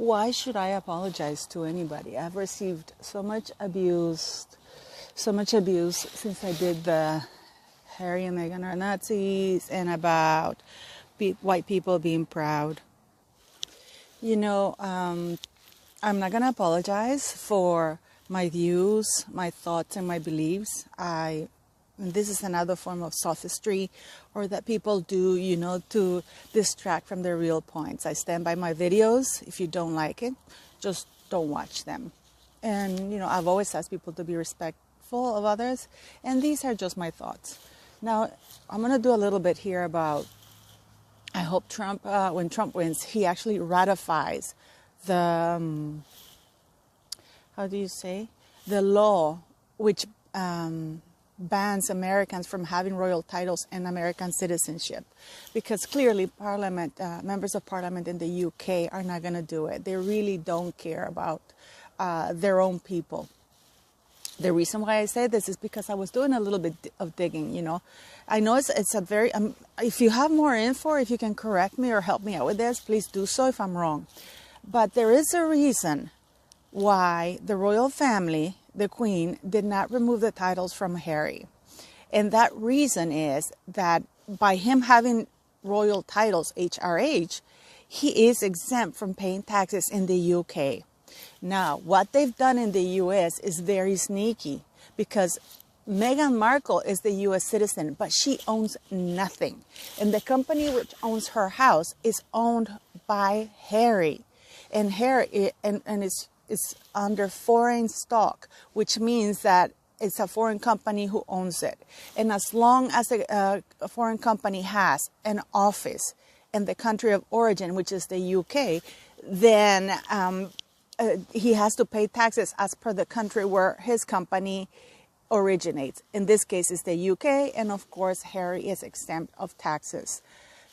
Why should I apologize to anybody? I've received so much abuse since I did the Harry and Meghan are Nazis and about white people being proud. You know, I'm not going to apologize for my views, my thoughts, and my beliefs. And this is another form of sophistry, or that people do, you know, to distract from their real points. I stand by my videos. If you don't like it, just don't watch them. And, you know, I've always asked people to be respectful of others, and these are just my thoughts. Now, I'm going to do a little bit here about, I hope Trump, when Trump wins, he actually ratifies the, the law which bans Americans from having royal titles and American citizenship, because clearly Parliament, members of Parliament in the UK are not going to do it. They really don't care about their own people. The reason why I say this is because I was doing a little bit of digging, you know. I know it's a very, if you have more info, if you can correct me or help me out with this, please do so if I'm wrong. But there is a reason why the royal family, the Queen, did not remove the titles from Harry. And that reason is that by him having royal titles, HRH, he is exempt from paying taxes in the UK. Now, what they've done in the US is very sneaky, because Meghan Markle is the US citizen, but she owns nothing. And the company which owns her house is owned by Harry. And Harry, and it's under foreign stock, which means that it's a foreign company who owns it. And as long as a foreign company has an office in the country of origin, which is the UK, then he has to pay taxes as per the country where his company originates. In this case, it's the UK, and of course, Harry is exempt of taxes.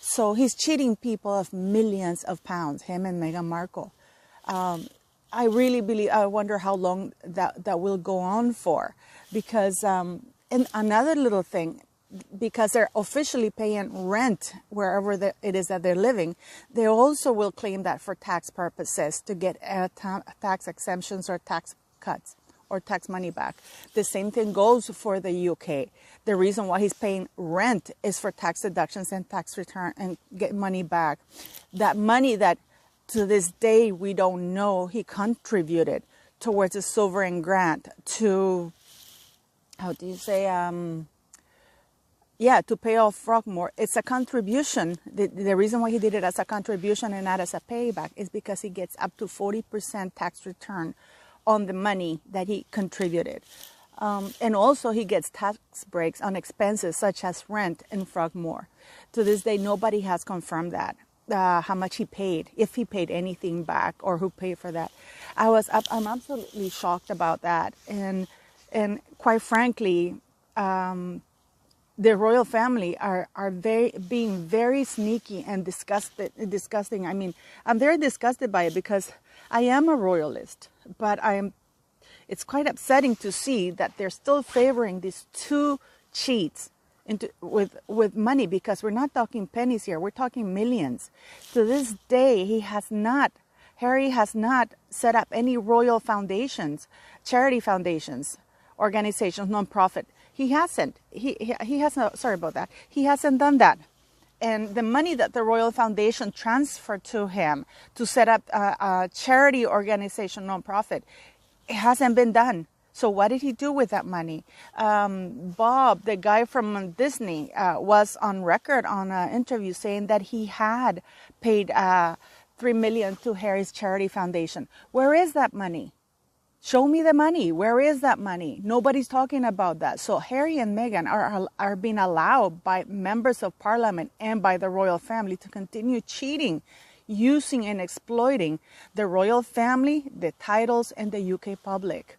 So he's cheating people of millions of pounds, him and Meghan Markle. I really believe, I wonder how long that will go on for, because, and another little thing, because they're officially paying rent wherever it is that they're living, they also will claim that for tax purposes to get tax exemptions or tax cuts or tax money back. The same thing goes for the UK. The reason why he's paying rent is for tax deductions and tax return and get money back. That money that to this day we don't know he contributed towards a sovereign grant to, to pay off Frogmore. It's a contribution. The reason why he did it as a contribution and not as a payback is because he gets up to 40% tax return on the money that he contributed. And also he gets tax breaks on expenses such as rent and Frogmore. To this day, nobody has confirmed that, how much he paid, if he paid anything back or who paid for that. I'm absolutely shocked about that. And quite frankly, the royal family are being very sneaky and disgusting. I mean, I'm very disgusted by it because I am a royalist, but it's quite upsetting to see that they're still favoring these two cheats with money, because we're not talking pennies here, we're talking millions. To this day, Harry has not set up any royal foundations, charity foundations, organizations, non-profit. He hasn't. He hasn't. Sorry about that. He hasn't done that. And the money that the Royal Foundation transferred to him to set up a charity organization, non-profit, it hasn't been done. So what did he do with that money? Bob, the guy from Disney, was on record on an interview saying that he had paid $3 million to Harry's charity foundation. Where is that money? Show me the money. Where is that money? Nobody's talking about that. So Harry and Meghan are being allowed by members of Parliament and by the royal family to continue cheating, using and exploiting the royal family, the titles, and the UK public.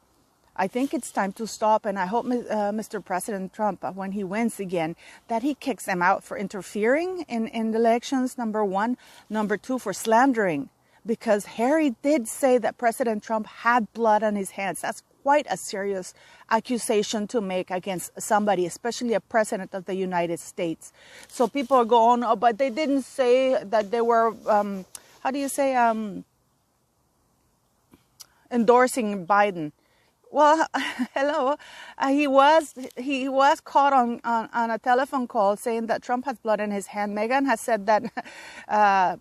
I think it's time to stop, and I hope Mr. President Trump, when he wins again, that he kicks them out for interfering in the elections, number one. Number two, for slandering. Because Harry did say that President Trump had blood on his hands. That's quite a serious accusation to make against somebody, especially a president of the United States. So people are going, oh, but they didn't say that they were, endorsing Biden. Well, hello. He was caught on a telephone call saying that Trump has blood in his hand. Meghan has said that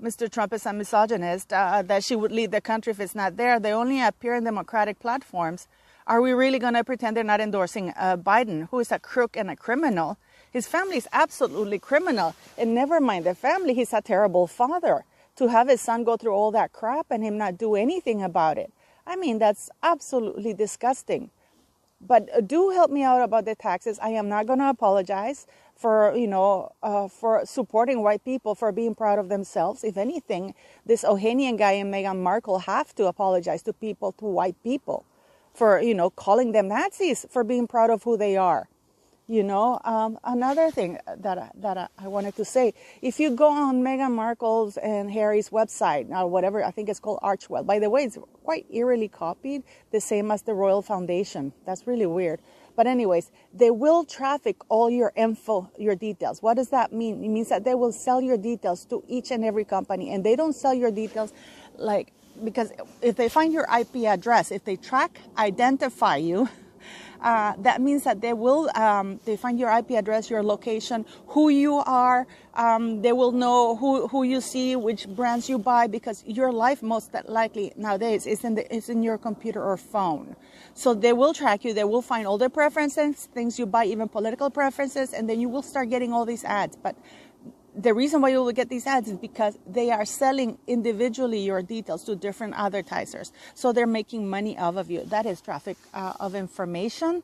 Mr. Trump is a misogynist, that she would leave the country if it's not there. They only appear in Democratic platforms. Are we really going to pretend they're not endorsing Biden, who is a crook and a criminal? His family is absolutely criminal. And never mind the family, he's a terrible father. To have his son go through all that crap and him not do anything about it. I mean, that's absolutely disgusting. But do help me out about the taxes. I am not going to apologize for, for supporting white people for being proud of themselves. If anything, this Ohanian guy and Meghan Markle have to apologize to white people for, calling them Nazis for being proud of who they are. Another thing that I wanted to say, if you go on Meghan Markle's and Harry's website, or whatever, I think it's called Archwell. By the way, it's quite eerily copied, the same as the Royal Foundation. That's really weird. But anyways, they will traffic all your info, your details. What does that mean? It means that they will sell your details to each and every company. And they don't sell your details because if they find your IP address, if they identify you, that means that they will, they find your IP address, your location, who you are. They will know who you see, which brands you buy, because your life most likely nowadays is in your computer or phone. So they will track you. They will find all the preferences, things you buy, even political preferences, and then you will start getting all these ads. But the reason why you will get these ads is because they are selling individually your details to different advertisers. So they're making money off of you. That is traffic of information.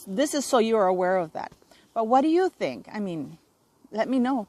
This is so you're aware of that. But what do you think? I mean, let me know.